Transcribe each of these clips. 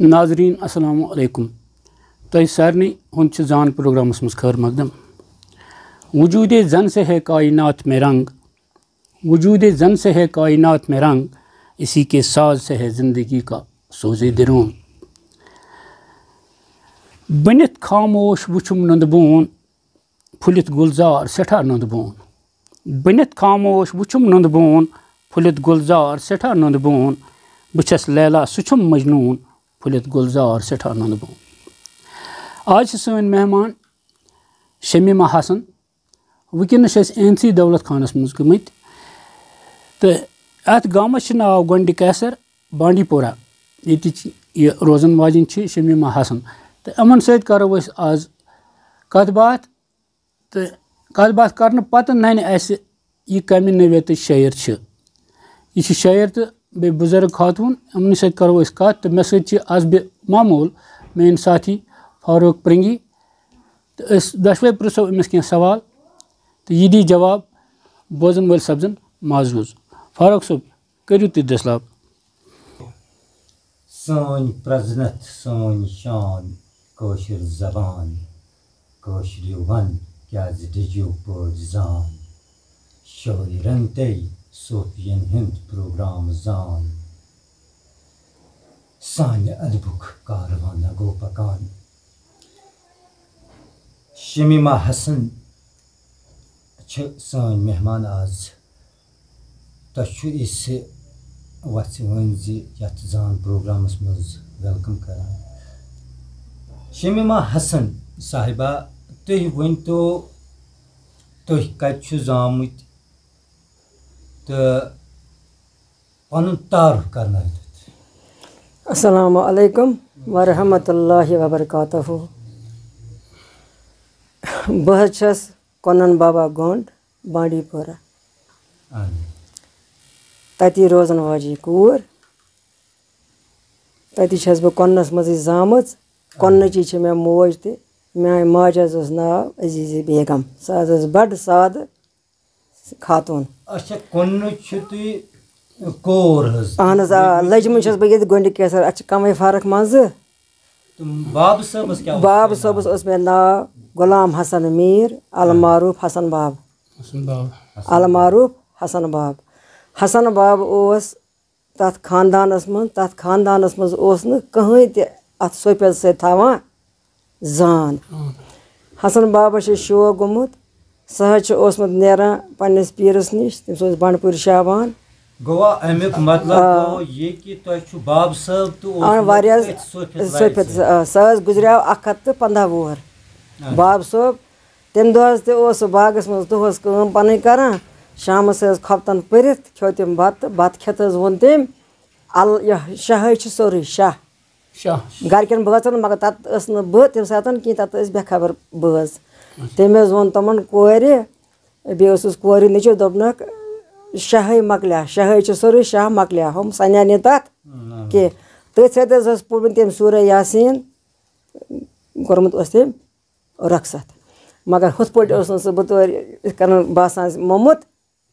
नाजरीन अस्सलाम वालेकुम तय सारनी हुंद जान प्रोग्रामस मज खैर मकदम। वजूद जन से है कायनात में रंग, वजूद जन से है कायनात में रंग, इसी के साज से है ज़िंदगी का सोज़े दिरों। बनित खामोश वुछुम नंदबोन, फुलित गुलजार सेठा नंदबोन। बनित खामोश वुछुम नंदबोन, फुलित गुलजार सेठा नंदबोन। बछस लैला सुछुम मजनून, फुलित गुलजार सेठा नंदबोन। आज सन मेहमान शमीमा हसन। वनस एनसी दौलत खानस मज गमत तो अत गामस नाव गोंड कैसर बांडीपोरा ये रोजन वाजिन शमीमा हसन। तो यमन सत करो आज कत बात तो कत बात कर पत नन यह कम नवेत शायर यह शायर तो बे बुजुर्ग खातून यमन सत करो कत। तो मे सत आज बे मामूल मेन साथी फारूक प्रंगी। तो दशवे पृछो अमिस कह सवाल तो यह दी जवाब बोजन वल सब्जन माजूज। फारूक साहब करियो तुम दसलाब। सोन प्रजनत सोन शान कौशर जबान कौशर वन क्या डिजो जान शायरन तय सोफियन हिंद प्रोग्राम जान सान अदबुक कारवाना गो पकान। शमीमा हसन सन मेहमान आज तु इस वथ वन यथ जान प्रोग्रामस मज वेलकम करान। शमीमा हसन साहिबा तुह वन तो तुह कत जामुत तो पन तारुफ करना। अस्सलामु अलैकुम वरहमतुल्लाहि वबरकातुहू। बह छस कोनन बाबा गोंड बांडीपोरा तती रोजन वाजी कूर। तती छस बह कोनस मज जामच। कोन्नची मे मोज ते मे माज नाव अजीज़ बेगम। सह बड़ साद खातून। अच्छा कोन्न कोर अहन लजम बह ये गोंड कैसर अत कम फर्क मज। बाब सबस क्या बाब सबस मे नाव गुलाम हसन मीर अलमारूफ हसन बाब। अलमारूफ हसन बाब। हसन बाब ओस तथ खानदानस मज ओस न कहीं ते अत सोपस सत थावान जान। हसन बाबस शौक गोमुत सह ओसमुत नेरान पन्निस पीरस निश तमिस ओस बंडपुर शाबान। गोवा अमिक मतलब ये कि तो बाब साहब तो वारिया सोफियत सह गुजरिया 115 वोहर। बाब साहब तम दह तस बागस मज दोहस काम पन करान। शामस खपतन परित खो तम बत खेत वोन तम अल शाह सोरे शाह गरकन बचन मगर तत बह तम सात कह तत बेखबर बज। तम वोन तमन कोर बेस कोर नचो दोपनक शाह मकलिया शाह सोरे शाह मकलिया हम सनिया नी तथ कह तथ सत पोर्मुत तम सूर यासीन कोरमुत तम रखसत। मगर हुथ पे बतौर कर बासान मोमुत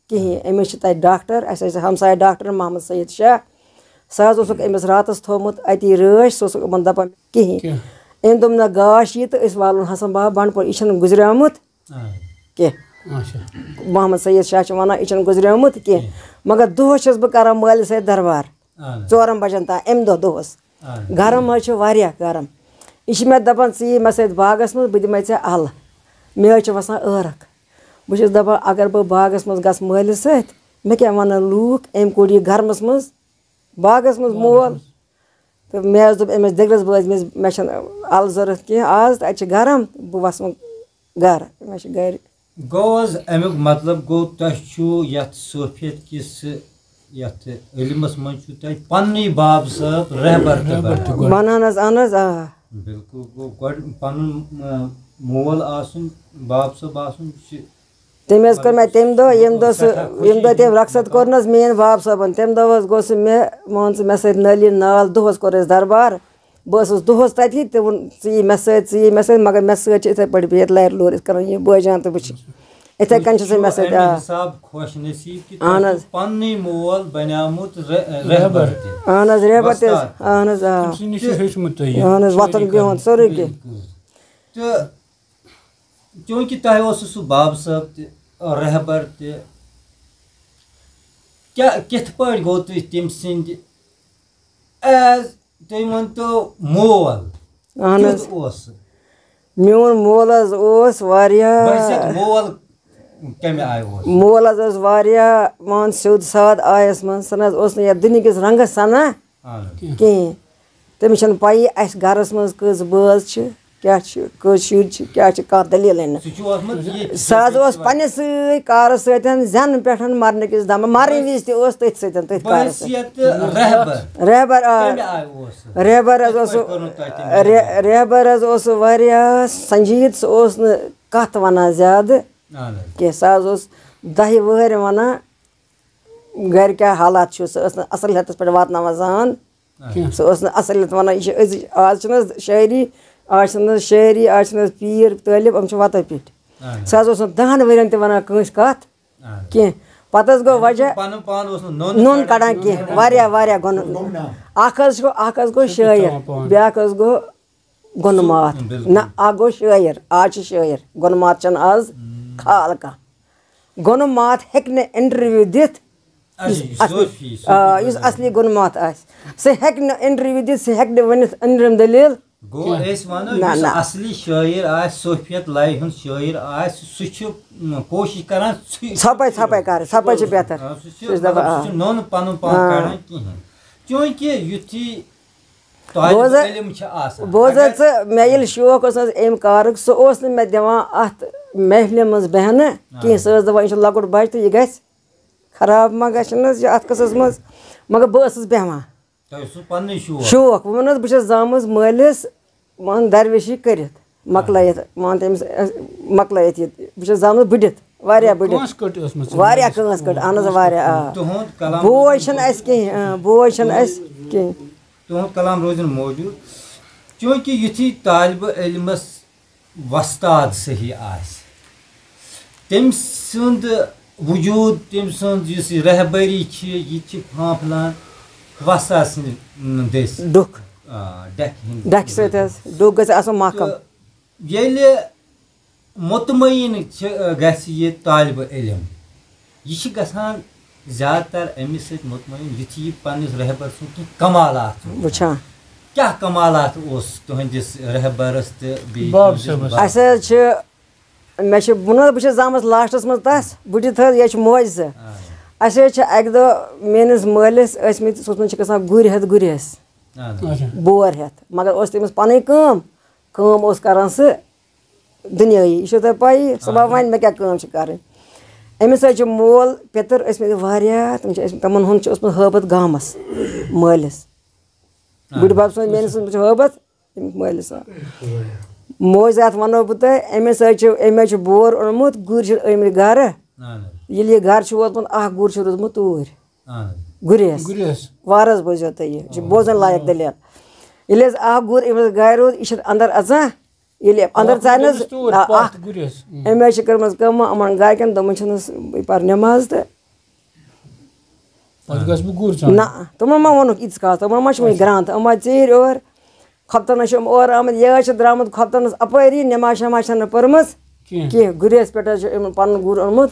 कहें। अमिस डॉक्टर अस हमसाय डॉक्टर मोहम्मद सईद शाह सह अमिस रातस थोमुत अति रच सह दपान कहें अम दोप ना गाश यह तो वालन हसन बाब बंडपुर यह गुजरियामुत कह। मोहम्मद सईद शाह वन यह गुजरियामुत कह। मगर दोहस बह कर मालिस सत दरबार 4 बजन तान अम दोहस गरम वारिया गरम। यह मे दपान य मे सत बागस मज बह दिमे अल मे वसान ٲरक। बस दपान अगर बह बागस मज गस मालिस सत मे क्या वन लूक अम कोड़ यह गरमस मज बागस मज मोल। तो मे दोप अमिस दगरस बाज मे अल जरूरत कह आज तो अत गरम बह वस गर मे गर। गो अमुक मतलब गो तुह यथ सोफियत किस यथ इल्मस मज पन्नी बाब साहब रहबर वनान अहन बिल्कुल गो पन मोल आसन बाब साहब आसन तम कर मे तम दह तम रखसत कोरनस मेन बाब साहबन। तम दह गो मे मान मे सत नली नाल दोहस कोर दरबार। बह दोहस तथी तो मे सत मे सत मगर मे सत इथे पे बिहत लर लोर कर बजान तो बह इतने कन से मैं से हिसाब खुश नसीब कि पन्नी मोल बनामुत रहबर अहनज रहबर ते अहनज अहनज वतन बिहन सोरे के तो चूंकि तह सु बाब साहब ते रहबर ते क्या कित पड़ गो तुम सिंद एज तुम वन तो मोल अहनज म्यून मोल मोल कमे आय मोल मान सिद साद आयस मन सन ये दुनिया रंगस सना कहें तमिस पी अस गरस मज कस बज क्या कस शुर क्या कह दलील सह पे कार जन पे मरने किस दम मरन विज तथ रहबर रहबर संजीद सह कत वन ज्यादा कह सह 10 वहर वन गर क्या हालात सह असलियत पे वातन जान सह असलियत वन आज शायरी आज शायरी आज पीर तालिब हम वत पे सह 10 वर वन कत कह पत गो वजह नून कड़ान कह गो शायर ब्या गो गुनमात ना गो शायर आज शायर गुनमात आज खाल कह गुनमात हेक्ने इंटरव्यू दित असली गुनमात सह इंटरव्यू दित सह वन अंदरम दलील गो असली शायर सोफियत लाई हुन शायर कोशिश करान छपे कर छपे बेहतर नोन पन पान कड़ान कहें चूंकि युथी बोझ मे ये शौक अम कार सह मे दिवान अत महफिल मज बहन कहें सह दपान यह लकुट बच तो यह खराब मा गह अत कस मज मगर बस बेहवान शौक वन बस जामज मालिस मान दरवेशी कर मकल मान तमिस मकल बस जामज बढ़ित वारिया बढ़ित वारिया कंस कट अहन वारिया बोझ कहें बोझ कहें तुहद कलाम रोजन मौजूद चूंकि युथी तालिब इल्मस वस्ताद सही तम सुंद वजूद तम सुंद रहबरी यह फांफलान वस्ताद सद दस दुख डक दुख गो महकम ये मुतमईन गह तालिब इल्म यह गसान ज्यादातर अमिस सत मुतमईन युथी पन्निस रहबर सुन कमालात वुचान क्या कमालात तुहंदिस रहबरस मे बस जामस लास्टस मज तस बढ़ित यह मौज अक दह मेस मालिस गसान गुर हेत गुरस बोर हेत मगर तमिस पन कम करान सह दुनियाई यह तुम पी सुबह वन मे क्या कर अमिस मोल पेतर तमन हूँ हबत गामस मालिस बुढ़ बाब मेस हबत मालिस मोज अत वनो बह अमिस अमे बोर ओनमुत गुर अमित गर ये गर वोतमुत गुर रोजमुत तूर गुरेस वारस बोजो तुम बोजन लायक दलील ये गुर अमिस गर रोज यह अंदर अचान ये अंदर अमे कर्म अमन गरकन दपन पर नमाज तो ना तमन मा वोन इत कत तमन मा ग्रांत अम चीर और खपतन और आमद यह द्रामुत खपतनस अपरी नमाज शमाज पर्म कह गुरेस पे पन गुर ओनमुत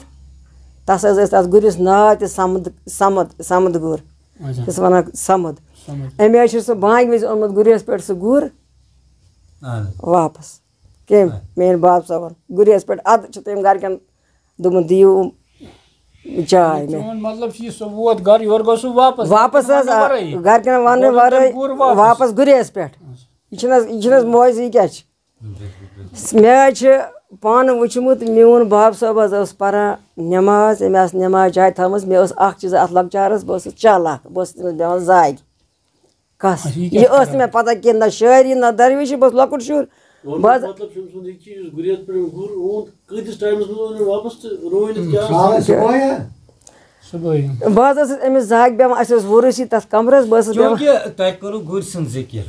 तस तथ गुरस नाव त समद गुर तस वन समद अमे सह बांग विज ओनमुत गुरेस पे सह गुर वापस कम मेन बाप साहब गुरेस पे अद तम गरकन दोपन दियो चाय वापस गरकन वन वर वापस गुरेस पे यह मौज यह क्या मे पान वुचमुत मून बाब साहब पारान नमाज अमे नमाज जाय थमस मे चीज अत लकचारस बस चालाक बस दिवान जाग कस यह मे पता कह ना शायरी ना दरवेशी बस लकुट शुर बस अमिस जाग बेवान वुरसी तथ कमरस बस गुर जिक्र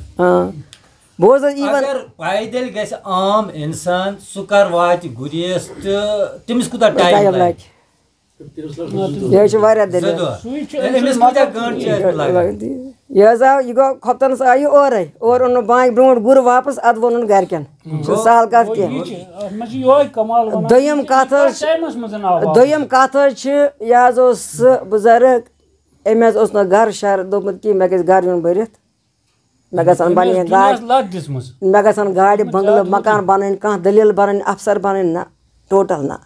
बोझ इवन अगर पैदल गस आम इंसान सु कर वात गुरेस तो तमिस कुता टाइम लगे ये वारिया दलिल अमिस कुता घंटे लगे यह गो खपतनस आयु और उन बांग ब्रोट गुर वापस अद वोन गरकन साल कत दोयम कत यह बुजुर्ग अमें गर शर दोमुत कि मे गस गर यून भरित मे गन बन मे गन गाड़ बंगल मकान बन कह दलील बन अफसर बन ना टोटल ना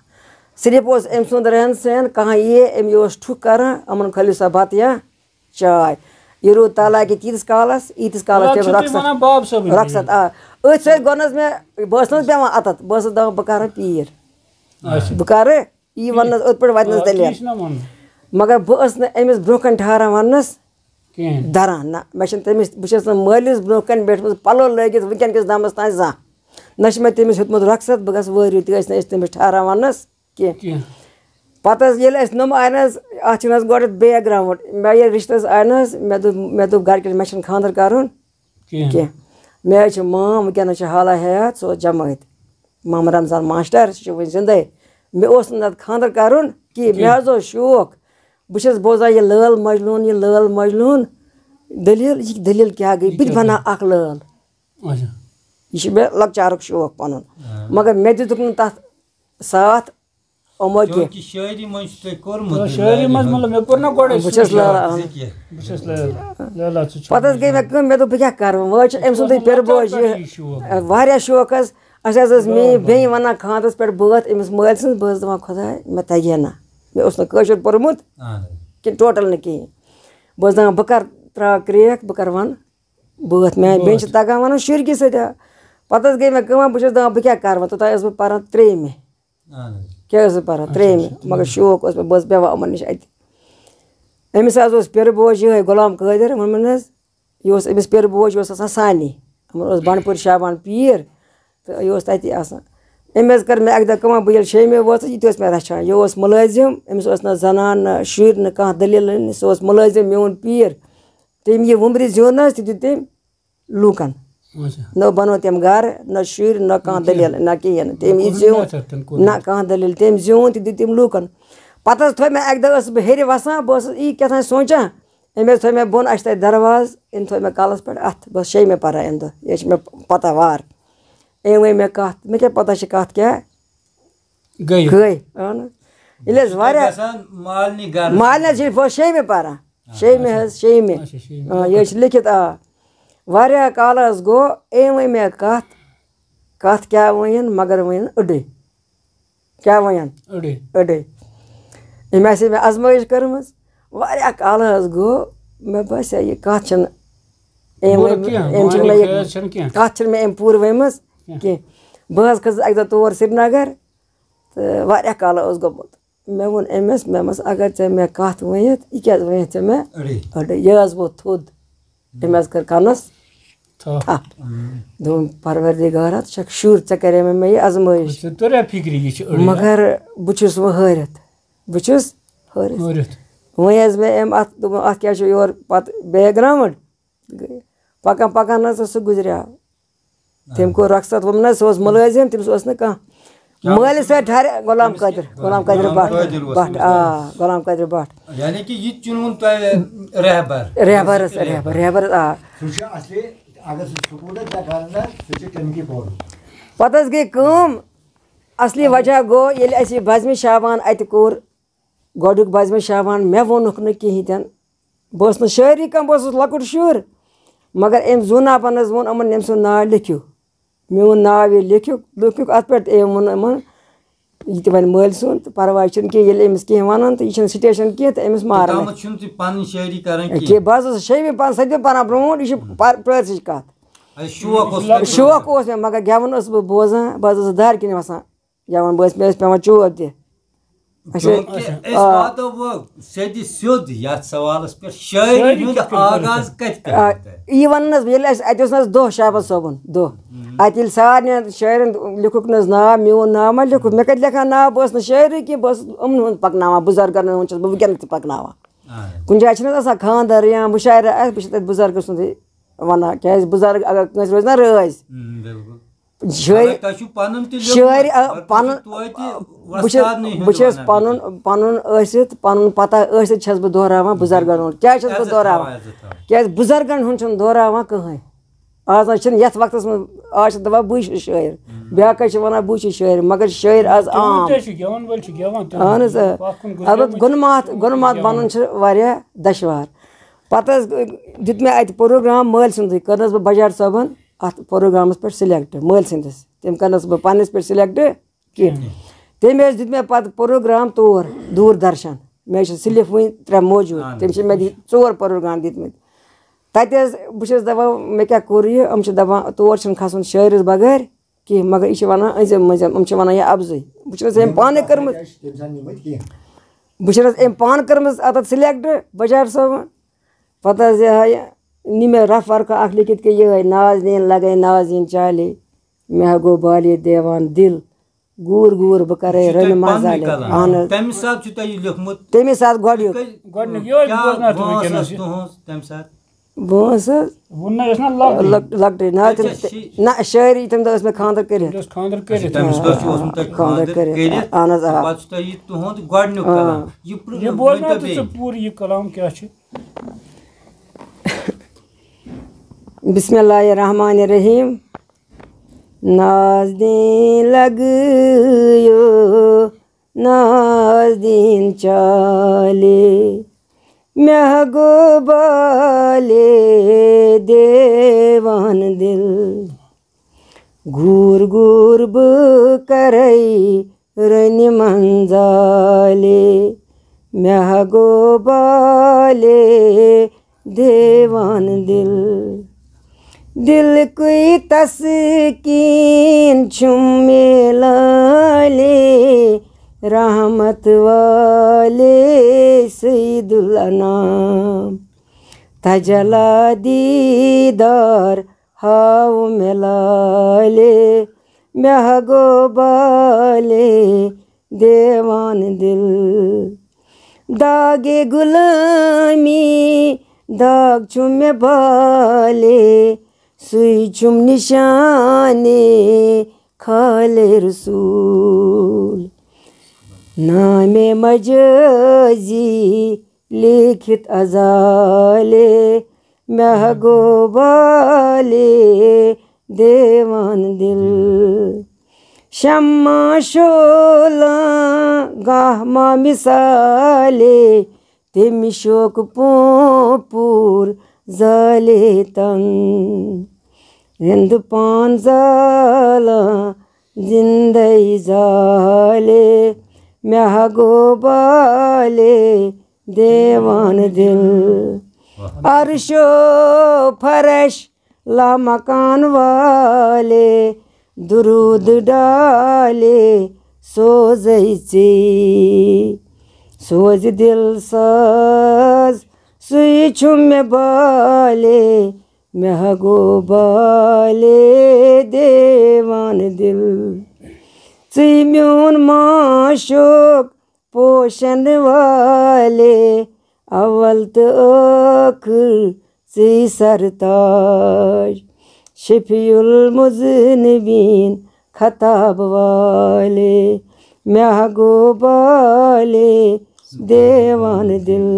सिर्फ अम सुंद रहन सहन कह ये अम ठुक कर अमन खलि सा बत या चाय यह रूद ताला कि तीस कालस रखसत अथ सत गोनस मे बस पेवान अतत बस दपान बह कर पीर बह कर यी वन अथ पे वतनस दलील मगर बस अमिस ब्रोकन ठहरान वनस दरान ना मे तमिस बहुत मालिस ब्रोकन बैठम पलो लगित वनकन किस दमस तान जा ना तमिस हेतमुत रखसत बह गस वरी तमिस ठहरान वनस कह पत नम आय अत बैकग्राउंड मे ये रिश्तस आय मे दोप घर मे खानदर कर कह मे माम वनकन हाला हयात सो जमात माम रमजान मास्टर सह वो जिंदे मे खानदर कर कि मे शौक बस बोजान यह लाल मजलून दलील यह दलील क्या गई बह बना अख लाल यह मे लकचारुक शौक पन मगर मे दितुक तथ साथ अमो शायरी मन पत गई मे दोप क्या कर अम सुंद पिर बोज वारिया शौक मे बे वन खानदस पे बात अमिस माल सज बह दपान खुदा मे तगे ना मे नशर पोर्मुत कि टोटल न कहें बह दपान बह कर त्रा क्रेक बह कर वन बात मे बे तगान वन शुरगी सत पत गई मे बह दपान बह क्या कर तोत बह पान 3 में क्या पान 3 में मगर शौक बह बेवान अमन नश अमिस पिर बोज ये गुलाम कादिर वोन यह अमिस पिर बोज यह सानी बनपुर शाबान पीर तो यह तति अमें कर मे अक दम बह शेमे वोस ये मे रचान यह मुलाजिम अमिस ना जनान ना शुर ना कह दलील सह मुलाजिम मोन पीर तम यह वुम्र जिन तम तम लूकन न बनो तम घर न शुर न कह दलील न कहें तम यह जिन न कह दलील तम जिन तम लूकन पत थो मे अक दह बह हेर वसान बह यी क्या सोचान अमें थो मे बोन तक दरवाज इन थो मे कलस पे अत बस शेमे पारा अम दह यह मे पता वार अम वे मे कत मे क्या पता कत क्या गई मालने बह शेमे पारा शेमे यह लिखित वारिया काल गो अम वन मे कत क्या वन मगर वन अड़े क्या वन अड़े अम मे आजमाइश कर्म वारिया काल गो मे बस यह कत मे अम पूर वमस कह बह खस अक दह तौर श्रीनगर तो वारिया काल गोमुत मे वोन अमिस मे अगर ऐ मे कत वनित यह क्या वन मे अड़े यह वो थोद अमें कर कनस थप दोन परवरदिगार शुर ऐ करे मे यह आजमाइश मगर बस वो हारित वन मे अम अत क्या योर पत बैकग्राउंड पकान पकान सह गुजरिया तम को रखसत वोन सह मुलाजिम तमिस कह माल सर ठहर गुलाम कादिर भट्ट गुलाम कादिर भट्ट यानी कि ये चुनून तो रहबर पत गई कम असली वजह गो ये बज़म शाबान अत कोर गोडुक बज़म शाबान मे वोनुक न कहें बह शायरी कम बह लकुट शुर मगर अम जूनापन वोन अमन अम सुन नाव लिखियो मोन नाव ये लिखुक अत पे वोन अमन यह वन माल सुन तो परवाह अमिस कह वन तो यह स्टेशन कह तो अमिस मार कह बह शेमे पान 7 पान ब्रोट यह प्रस कत शौक मे मगर गेवन बह बोजान बह दार किन वसान गेवन मे पेवान चोक दि यह वन दह शाबत सोबन दह अत सारे शायरन लिखुक नाव मोन नाव मा लिखुक मे कत लिखान नाव बह शायरी कि बह अमन पकना बुजुर्गन बह वनकन पकना कुछ जाए खानदर या मुशायरा बह बुजुर्ग सुंद वनान क्या बुजुर्ग अगर कंस रोज ना रज शायर बहुत पन पता बह दोहरावान बुजुर्गन हूँ क्या बह दोहरावान क्या बुजुर्गन हूँ दोहरावान कहें आज ना ये वक्त में आज दपा बह शायर ब्याक वन बह शायर मगर शायर आज आम अलबत् गुनमात बन दशवार पता दित मे अत प्रोग्राम मल सुंद करनस बह बजाज साहबन अत प्रोग्रामस पे सिलेक्ट मल सिंदस तम करनस बह पन्नस पे सिलेक्ट कह तम दित मे पत प्रोग्राम तौर दूरदर्शन मे स्लिप वन 3 मौजूद तम मे 4 प्रोग्राम दित तत बस दपान मे क्या कोर यह दपान तौर खसन शायरस बगैर कह मगर यह वन अजम मजम वन यह अफजई बह पान कर्म बह पान कर्म अत सिलेक्ट बजाज साहबन पता नी मे रफ वर्क अख लिखित कि यह नाज़नीन लगे नाज़नीन चाले मैं गो बाले देवान दिल गूर गूर बह करे रन मजाले तम साथ छु तय लिखमुत तमे साथ गोडिक बोस लकट ना शायरी तम दस में खानदर कर बिस्मिल्लाहिर्रहमानिर्रहीम नाज़नीन लगयो नाज़नीन चाले मैं गो बाले देवान दिल घूर घूर बह करई रन मंजाले मैं गो बाले देवान दिल दिल कोई तस्कीन छुमे लाले रहमत वाले सईदुल अनाम तजला दीदार हाव मिलाले मैं गो बाले देवान दिल दागे गुलामी दाग छुमे बाले सुई छुम निशाने खाले रसूल नामे मजाजी लिखित अजाले मैं गो बाले देवान दिल शम्मा शोला गाहमा मिसाले तेमी शोक पोपूर जाले तंग हिंद पान जाला जिंदई जाले मैं गो बाले देवान दिल अर्शो फरश ला मकान वाले दुरूद डाले सोजई सोज दिल साज सुई छुमे बाले मैं गो बाले देवान दिल सी म्योन माशोक पोषण वाले अव्वल तो आखिर सी सरताज शफीउल मुज़निबीन खताब वाले मैं गो बाले देवान दिल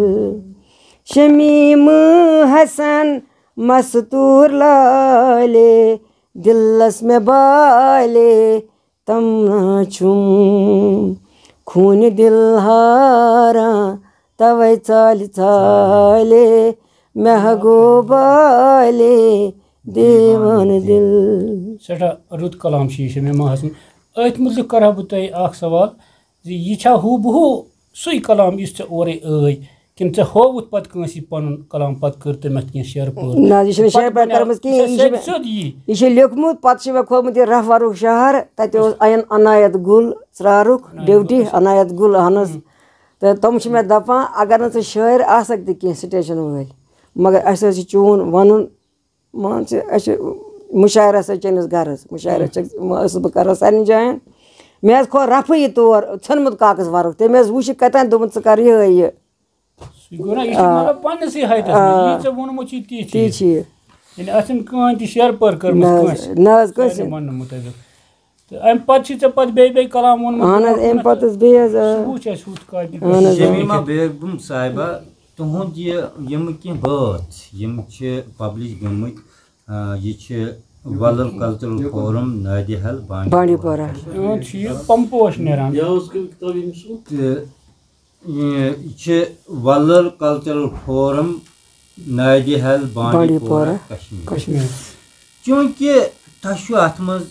शमीम हसन मस्तूर लाले दिलस में बाले तमना छुम खून दिल हारा तवै चाल चाले मैं गो बाले देवान दिल सठा रुत कलाम शमीम हसन अत मुतलिक कर बह सवाल यह हू बहु सू कलाम इस ओरे किन चे होवुत पत कंसी पन कलाम पत कर तम कह शेर पर ना ये शेर पर करमस कि यह लिखमुत पत खोमुत रफ वरुक शहर तत अयन अनायत गुल सरारुक ड्यूटी अनायत गुल अहनस तो तम मे दपान अगर न शायर आसक कह स्टेशन वल मगर अस चून वन मान मुशायरा चनिस गरस मुशायरा बह कर सारे जायन मे खो रफी तौर षनमुत कागज वरुक तम वुच कतन दोपन च कर यह ती यानी असन कहां ति शेयर पर कर ना कस मन मुताबिक तो अम पत छ पत बे कलाम वन हां एम पत बे पूछ हुत कापी शमीमा बेगम साहिबा तुहुंद यम की बात यम छ पब्लिश गमत ये छ वलर कल्चरल फोरम नादिहल बांडीपोरा पंपोश नेरान वलर कल्चरल फोरम नादिहल बांडीपोरा कश्मीर क्योंकि तशु अत मज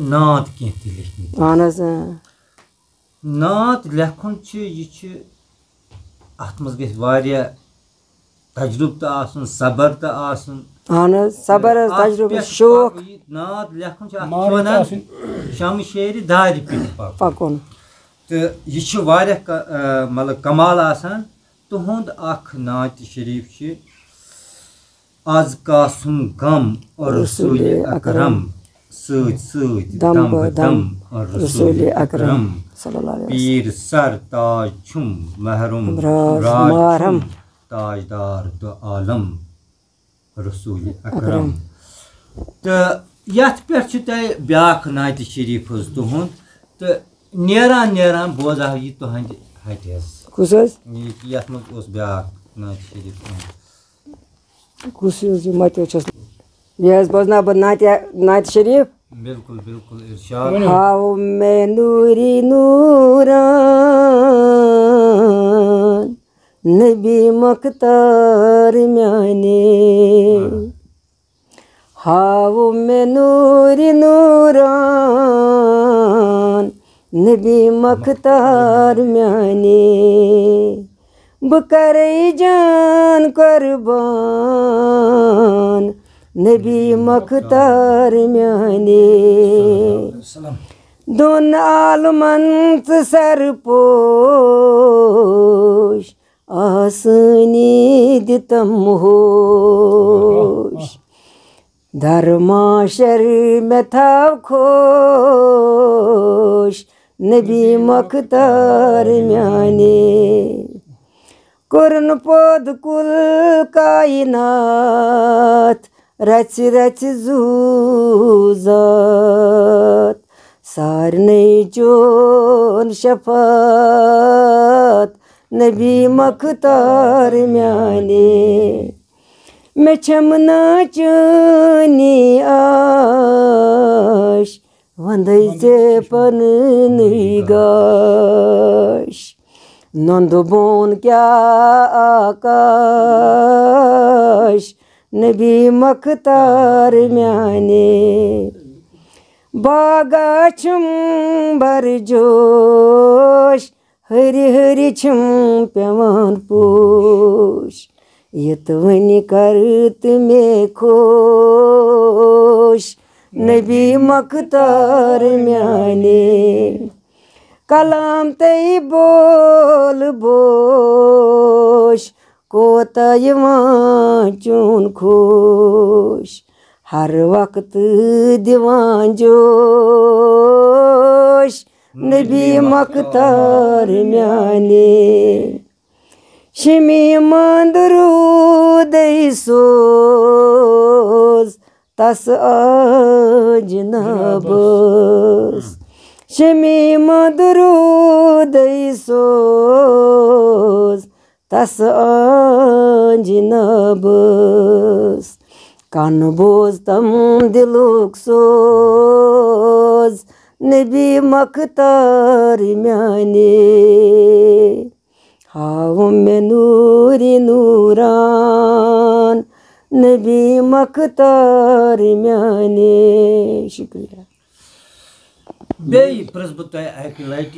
नात कह लिखन नात लेखन यह अत मज गया तजुर्बे तो आसन सबर तो आसन सबर तजुर्बे शौक नात लेखन शम शेर दार पकन तो यह मतलब कमाल आसान तुहुंद अख नात शरीफ आज कासुम गम और रसूल अकरम दम दम और रसूल अकरम पीर सर ताज छुम महरुम राज ताजदार दो आलम रसूल अकरम तो यथ पे ब्याख नात शरीफ तुहुंद तो नेरान बोजा यह तुहद हट यथ मज ब्याख नात शरीफ कुछ मत यह बोजना बह नात शरीफ बिल्कुल बिल्कुल इरशाद हाउ में नूरी नूरान नबी मख्तार म्याने हाउ में नूरी नूरान नबी मख्तार म्याने बकरे जान कुर्बान नबी मख्तार म्याने दोन आलमन सरपोश आसनी दितम होश धर्माशर में था खोश नबी मख्तार म्याने कुरन पोद कुल कायनात रच रच जूजात सारने चोन शफात नबी मख्तार म्याने मैं छमना चनी आश वंदई से पन निगाश नंद बोन क्या आकाश नबी मख्तार म्याने बागा छुम बर जोश हरि हरि छुम पेवान पोश यत वनि करत में खोश नबी मख्तार म्याने कलाम तई बोल बोश कोता यवान चून खोश हर वक्त दिवान जोश नबी मख्तार म्याने शमी मंदरूद सोज तस आज नबस शमी मंदरूद सोज तस आज नबस कान बोज तम दिलुक सोज नबी मख्तार म्याने हाउ में नूरी नूरान नबी मख्तार म्याने शुक्रिया बे प्रस बह तह अक लट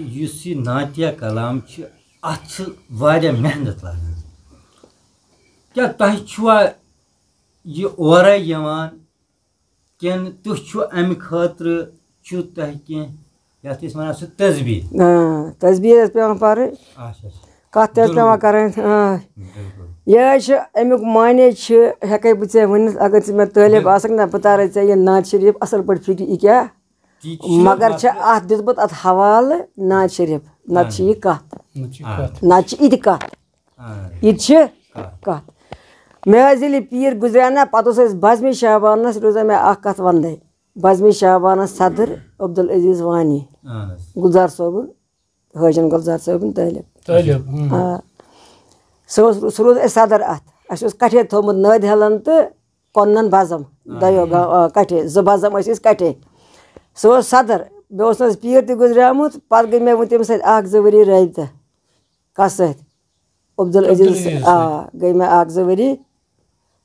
नातिया कलाम अत मेहनत लगे क्या तह छुआ यह और किन तुह अमि खतर तह कह ये वन सह तस्बीह तस्बीह पे पर कत पे कर यह अमुक माने हेक बे वन अगर मे तालिब आसक ना बह तारे ये नात शरीफ असल पे फिक्र यह क्या मगर अत दित अत हवाल नात शरीफ नत यह कत नत इत कत इत कत मे पीर गुजरिया ना पे बज़म शाबानस रोजा मे कत वन बज़म शाबानस सदर अब्दुल अजीज वानी गुलजार सोबन हाजन गुलजार सोबन तलिब सह रोज सदर अत कठे थोमुत नद हेलन तो कोन्न बज़म दो कठे जो बज़म कठे सह सदर मे पीर त गुजरियामुत पे गई मे तम सो वरी रबता कस अब्दुल अजीज गई मे 2 वरी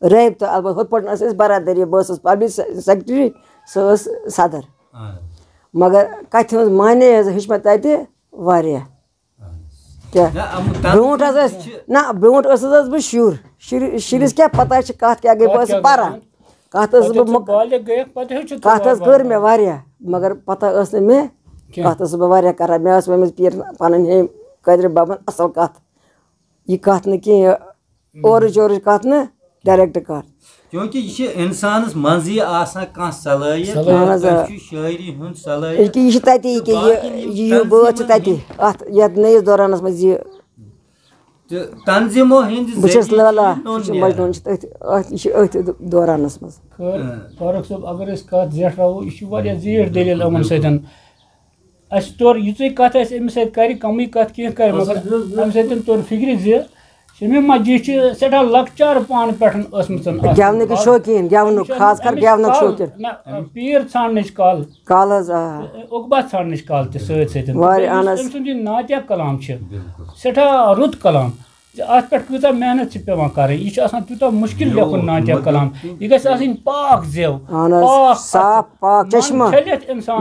रबता अलबत् हुत पे बरादरी बस पब्लिक सेक्रेटरी सह सदर मगर कथ माने हेच मे तत वारिया क्या ब्रोट ना ब्रोट बह शुरिस क्या पता कत क्या गई बस पारा कत कर मे वारिया मगर पता मे कत बह वारिया करान मे वह पीर पन कदर बाबन असल कत यह कत न कह और कत न डायरेक्ट कर क्योंकि यह इंसानस मज कह सलाहियत शायरी हुंद सलाहियत यह तती बात तत नयस दौरानस मज तंजीमो हिंद बस लाला मजनून दौरानस मज फारूक साहब अगर कत जेठरावो यह जीठ दलील अमन सतन अस तोर युत कत अमिस कर कम कत कह कर मगर अम सतन तोर फिक्र ज शमी मस्जिद सठा लकचार पान पे गेवन शौकीन गेवन खास कर गेवन शौकीन पीर ान कल कल उकबा ान कल तम नातिया कलाम सठा रुत कलाम अत पे कूत मेहनत पेवान कर यह तूत मुश्किल लेखुन नातिया कलाम यह गई पाक जेव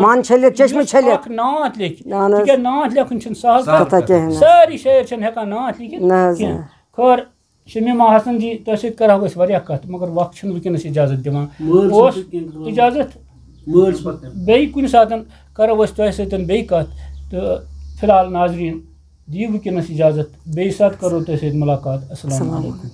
मान छलित चश्मे छलित नात लिख नात लेखुन सहल सारी शायर हेकान नात लिखित खैर शमीमा हसन जी तुम सत कर कत मगर वक्त वनस इजाजत दिवान इजाजत बे कुन सात करो तुम सत कत तो फिलहाल नाजरीन दी वनस इजाजत बे सात करो तुम सत मुलाकात अस्सलाम वालेकुम।